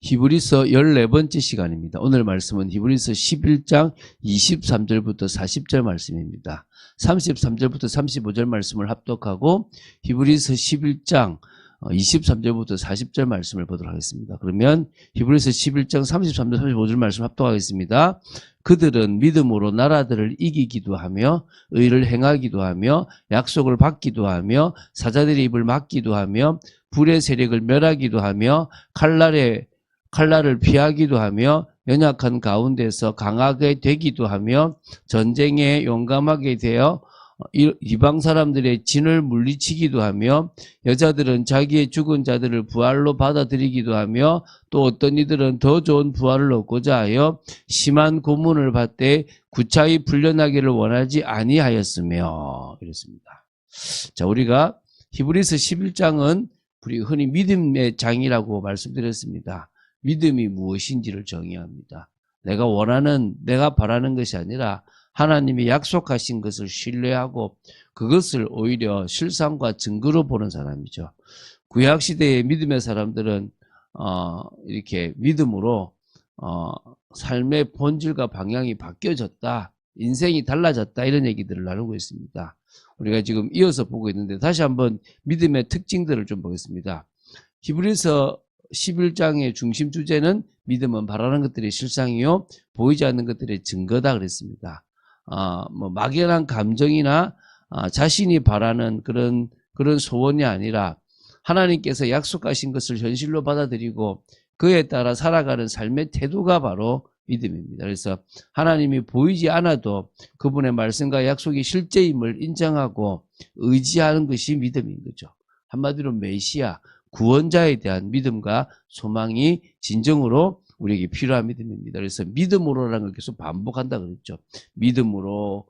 히브리서 14번째 시간입니다. 오늘 말씀은 히브리서 11장 23절부터 40절 말씀입니다. 33절부터 35절 말씀을 합독하고 히브리서 11장 23절부터 40절 말씀을 보도록 하겠습니다. 그러면 히브리서 11장 33절 35절 말씀 합독하겠습니다. 그들은 믿음으로 나라들을 이기기도 하며 의를 행하기도 하며 약속을 받기도 하며 사자들의 입을 막기도 하며 불의 세력을 멸하기도 하며 칼날을 피하기도 하며 연약한 가운데서 강하게 되기도 하며 전쟁에 용감하게 되어 이방 사람들의 진을 물리치기도 하며 여자들은 자기의 죽은 자들을 부활로 받아들이기도 하며 또 어떤 이들은 더 좋은 부활을 얻고자 하여 심한 고문을 받되 구차히 풀려나기를 원하지 아니하였으며 이렇습니다. 자, 우리가 히브리서 11장은 우리 흔히 믿음의 장이라고 말씀드렸습니다. 믿음이 무엇인지를 정의합니다. 내가 원하는, 내가 바라는 것이 아니라 하나님이 약속하신 것을 신뢰하고 그것을 오히려 실상과 증거로 보는 사람이죠. 구약시대의 믿음의 사람들은 이렇게 믿음으로 삶의 본질과 방향이 바뀌어졌다, 인생이 달라졌다, 이런 얘기들을 나누고 있습니다. 우리가 지금 이어서 보고 있는데 다시 한번 믿음의 특징들을 좀 보겠습니다. 히브리서 11장의 중심 주제는 믿음은 바라는 것들의 실상이요 보이지 않는 것들의 증거다 그랬습니다. 막연한 감정이나 자신이 바라는 그런 소원이 아니라 하나님께서 약속하신 것을 현실로 받아들이고 그에 따라 살아가는 삶의 태도가 바로 믿음입니다. 그래서 하나님이 보이지 않아도 그분의 말씀과 약속이 실제임을 인정하고 의지하는 것이 믿음인 거죠. 한마디로 메시아, 구원자에 대한 믿음과 소망이 진정으로 우리에게 필요한 믿음입니다. 그래서 믿음으로라는 걸 계속 반복한다 그랬죠. 믿음으로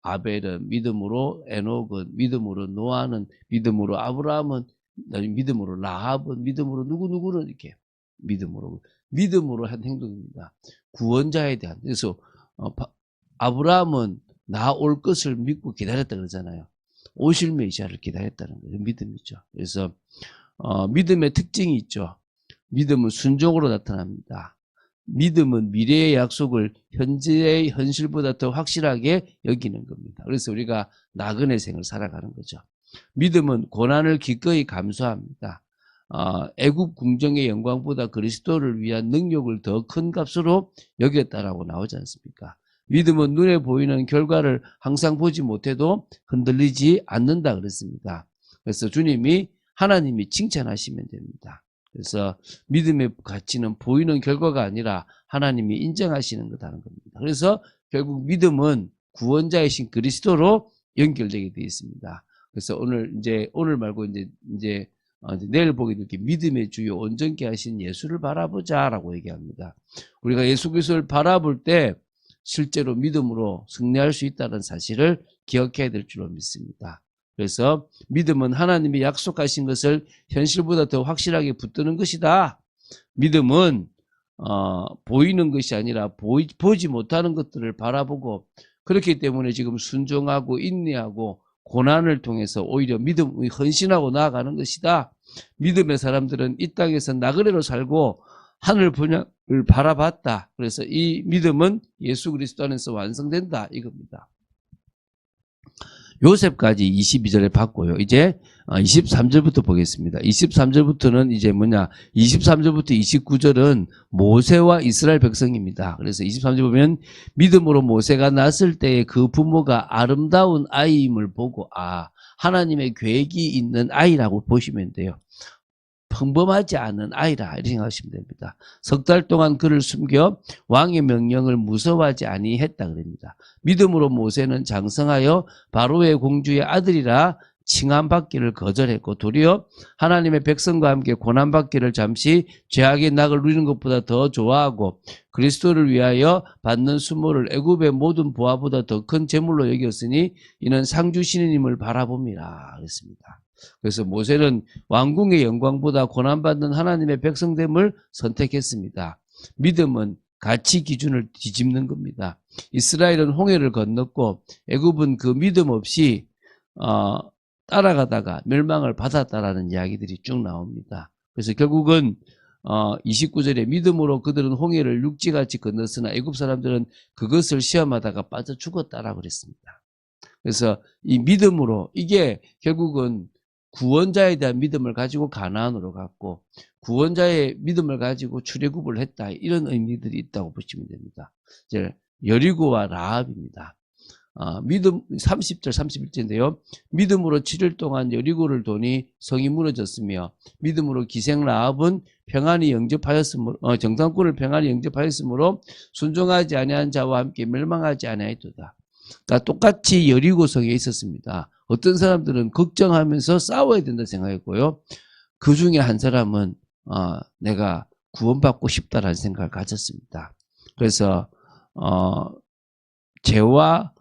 아벨은, 믿음으로 에녹은, 믿음으로 노아는, 믿음으로 아브라함은, 믿음으로 라합은, 믿음으로 누구누구는 이렇게 믿음으로 한 행동입니다. 구원자에 대한. 그래서 아브라함은 나 올 것을 믿고 기다렸다 그러잖아요. 오실 메시아를 기다렸다는 거예요. 믿음이죠. 그래서 믿음의 특징이 있죠. 믿음은 순종으로 나타납니다. 믿음은 미래의 약속을 현재의 현실보다 더 확실하게 여기는 겁니다. 그래서 우리가 나그네 생을 살아가는 거죠. 믿음은 고난을 기꺼이 감수합니다. 애국 궁정의 영광보다 그리스도를 위한 능력을 더 큰 값으로 여겼다라고 나오지 않습니까? 믿음은 눈에 보이는 결과를 항상 보지 못해도 흔들리지 않는다 그랬습니다. 그래서 하나님이 칭찬하시면 됩니다. 그래서 믿음의 가치는 보이는 결과가 아니라 하나님이 인정하시는 거라는 겁니다. 그래서 결국 믿음은 구원자이신 그리스도로 연결되게 되어 있습니다. 그래서 오늘 말고 이제 내일 보게 될 게 믿음의 주요 온전케 하신 예수를 바라보자라고 얘기합니다. 우리가 예수 그리스도를 바라볼 때 실제로 믿음으로 승리할 수 있다는 사실을 기억해야 될 줄로 믿습니다. 그래서 믿음은 하나님이 약속하신 것을 현실보다 더 확실하게 붙드는 것이다. 믿음은 보이는 것이 아니라 보지 못하는 것들을 바라보고 그렇기 때문에 지금 순종하고 인내하고 고난을 통해서 오히려 믿음이 헌신하고 나아가는 것이다. 믿음의 사람들은 이 땅에서 나그네로 살고 하늘 분양을 바라봤다. 그래서 이 믿음은 예수 그리스도 안에서 완성된다 이겁니다. 요셉까지 22절에 봤고요. 이제 23절부터 보겠습니다. 23절부터는 이제 23절부터 29절은 모세와 이스라엘 백성입니다. 그래서 23절 보면 믿음으로 모세가 낳았을 때에 그 부모가 아름다운 아이임을 보고 하나님의 계획이 있는 아이라고 보시면 돼요. 평범하지 않은 아이라 이렇게 생각하시면 됩니다. 석 달 동안 그를 숨겨 왕의 명령을 무서워하지 아니했다 그럽니다. 믿음으로 모세는 장성하여 바로의 공주의 아들이라 칭함받기를 거절했고 도리어 하나님의 백성과 함께 고난받기를 잠시 죄악의 낙을 누리는 것보다 더 좋아하고 그리스도를 위하여 받는 수모를 애굽의 모든 보화보다 더 큰 재물로 여겼으니 이는 상 주시는 님을 바라봅니다 그랬습니다. 그래서 모세는 왕궁의 영광보다 고난받는 하나님의 백성됨을 선택했습니다. 믿음은 가치 기준을 뒤집는 겁니다. 이스라엘은 홍해를 건넜고 애굽은 그 믿음 없이 따라가다가 멸망을 받았다라는 이야기들이 쭉 나옵니다. 그래서 결국은 29절에 믿음으로 그들은 홍해를 육지같이 건넜으나 애굽 사람들은 그것을 시험하다가 빠져 죽었다라고 그랬습니다. 그래서 이 믿음으로 이게 결국은 구원자에 대한 믿음을 가지고 가나안으로 갔고 구원자의 믿음을 가지고 출애굽을 했다 이런 의미들이 있다고 보시면 됩니다. 이제 여리고와 라합입니다. 믿음 30절 31절인데요. 믿음으로 7일 동안 여리고를 도니 성이 무너졌으며 믿음으로 기생 라합은 평안히 영접하였으므로 정탐꾼을 평안히 영접하였으므로 순종하지 아니한 자와 함께 멸망하지 아니하였도다. 그러니까 똑같이 여리고성에 있었습니다. 어떤 사람들은 걱정하면서 싸워야 된다 생각했고요. 그 중에 한 사람은 내가 구원받고 싶다라는 생각을 가졌습니다. 그래서 죄와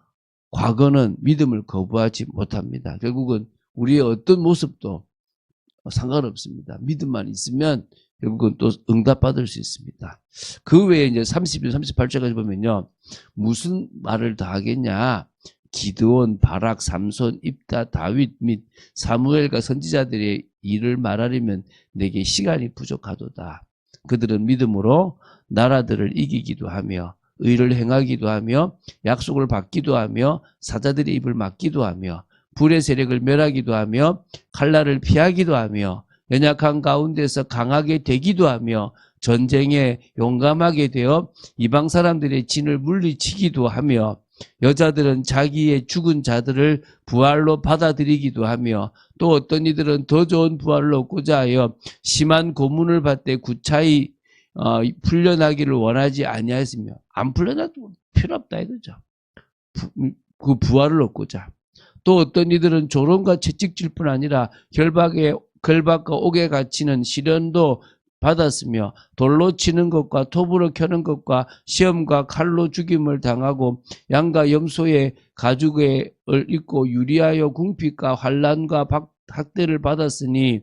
과거는 믿음을 거부하지 못합니다. 결국은 우리의 어떤 모습도 상관없습니다. 믿음만 있으면 결국은 또 응답받을 수 있습니다. 그 외에 이제 30절, 38절까지 보면요. 무슨 말을 더 하겠냐. 기드온, 바락, 삼손, 입다, 다윗 및 사무엘과 선지자들의 일을 말하려면 내게 시간이 부족하도다. 그들은 믿음으로 나라들을 이기기도 하며 의를 행하기도 하며 약속을 받기도 하며 사자들의 입을 막기도 하며 불의 세력을 멸하기도 하며 칼날을 피하기도 하며 연약한 가운데서 강하게 되기도 하며 전쟁에 용감하게 되어 이방 사람들의 진을 물리치기도 하며 여자들은 자기의 죽은 자들을 부활로 받아들이기도 하며 또 어떤 이들은 더 좋은 부활을 얻고자 하여 심한 고문을 받되 구차히 풀려나기를 원하지 아니하였으며 안 풀려나도 필요 없다 이거죠. 그 부활을 얻고자. 또 어떤 이들은 조롱과 채찍질 뿐 아니라 결박과 옥에 갇히는 시련도 받았으며 돌로 치는 것과 톱으로 켜는 것과 시험과 칼로 죽임을 당하고 양과 염소의 가죽을 입고 유리하여 궁핍과 환난과 학대를 받았으니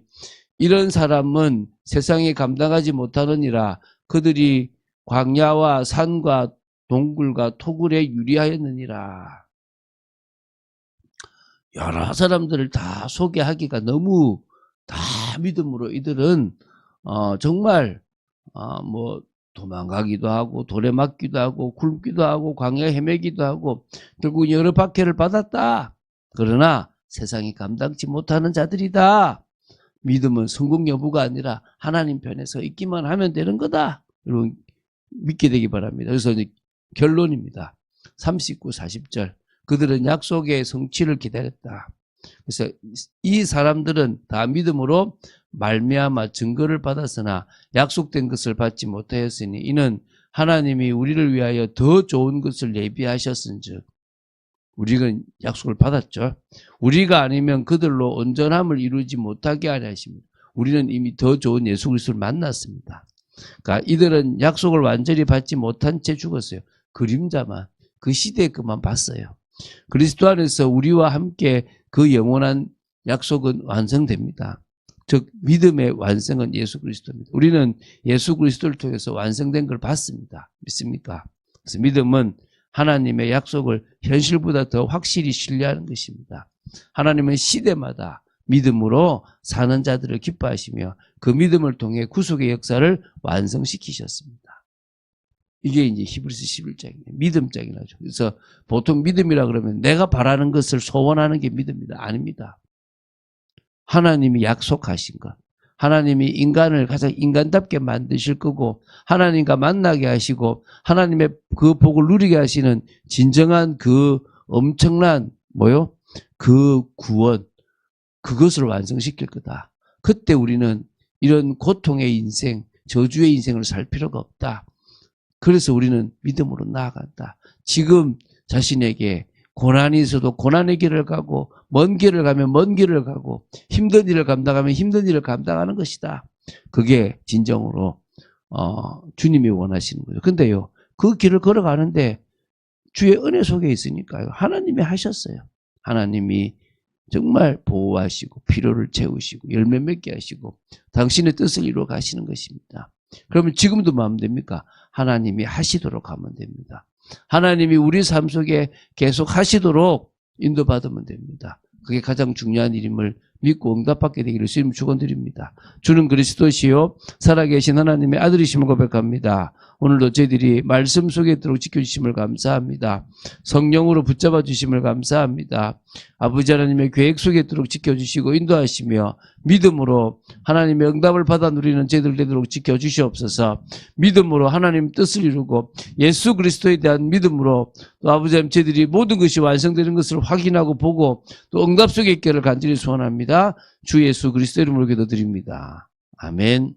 이런 사람은 세상에 감당하지 못하느니라. 그들이 광야와 산과 동굴과 토굴에 유리하였느니라. 여러 사람들을 다 소개하기가 너무 다 믿음으로 이들은 정말 뭐 도망가기도 하고 돌에 맞기도 하고 굶기도 하고 광야에 헤매기도 하고 결국 여러 박해를 받았다. 그러나 세상이 감당치 못하는 자들이다. 믿음은 성공 여부가 아니라 하나님 편에 서 있기만 하면 되는 거다. 여러분 믿게 되기 바랍니다. 그래서 이제 결론입니다. 39, 40절. 그들은 약속의 성취를 기다렸다. 그래서 이 사람들은 다 믿음으로 말미암아 증거를 받았으나 약속된 것을 받지 못하였으니 이는 하나님이 우리를 위하여 더 좋은 것을 예비하셨은즉 우리는 약속을 받았죠. 우리가 아니면 그들로 온전함을 이루지 못하게 하려 하십니다. 우리는 이미 더 좋은 예수 그리스도를 만났습니다. 그러니까 이들은 약속을 완전히 받지 못한 채 죽었어요. 그림자만 그 시대에 그만 봤어요. 그리스도 안에서 우리와 함께 그 영원한 약속은 완성됩니다. 즉 믿음의 완성은 예수 그리스도입니다. 우리는 예수 그리스도를 통해서 완성된 걸 봤습니다. 믿습니까? 그래서 믿음은 하나님의 약속을 현실보다 더 확실히 신뢰하는 것입니다. 하나님은 시대마다 믿음으로 사는 자들을 기뻐하시며 그 믿음을 통해 구속의 역사를 완성시키셨습니다. 이게 이제 히브리서 11장이에요. 믿음장이라죠. 그래서 보통 믿음이라 그러면 내가 바라는 것을 소원하는 게 믿음입니다. 아닙니다. 하나님이 약속하신 것. 하나님이 인간을 가장 인간답게 만드실 거고 하나님과 만나게 하시고 하나님의 그 복을 누리게 하시는 진정한 그 엄청난 그 구원 그것을 완성시킬 거다. 그때 우리는 이런 고통의 인생, 저주의 인생을 살 필요가 없다. 그래서 우리는 믿음으로 나아간다. 지금 자신에게 고난이 있어도 고난의 길을 가고 먼 길을 가면 먼 길을 가고 힘든 일을 감당하면 힘든 일을 감당하는 것이다. 그게 진정으로 주님이 원하시는 거죠. 근데요. 그 길을 걸어가는데 주의 은혜 속에 있으니까요. 하나님이 하셨어요. 하나님이 정말 보호하시고 필요를 채우시고 열매 맺게 하시고 당신의 뜻을 이루어 가시는 것입니다. 그러면 지금도 마음 됩니까? 하나님이 하시도록 하면 됩니다. 하나님이 우리 삶 속에 계속 하시도록 인도받으면 됩니다. 그게 가장 중요한 일임을 믿고 응답받게 되기를 주님 축원드립니다. 주는 그리스도시요 살아계신 하나님의 아들이심을 고백합니다. 오늘도 저희들이 말씀 속에 들어 지켜주심을 감사합니다. 성령으로 붙잡아 주심을 감사합니다. 아버지 하나님의 계획 속에 들어 지켜주시고 인도하시며 믿음으로 하나님의 응답을 받아 누리는 저희들 되도록 지켜주시옵소서. 믿음으로 하나님 뜻을 이루고 예수 그리스도에 대한 믿음으로 또 아버지 하나님 저희들이 모든 것이 완성되는 것을 확인하고 보고 또 응답 속에 있기를 간절히 소원합니다. 주 예수 그리스도 이름으로 기도드립니다. 아멘.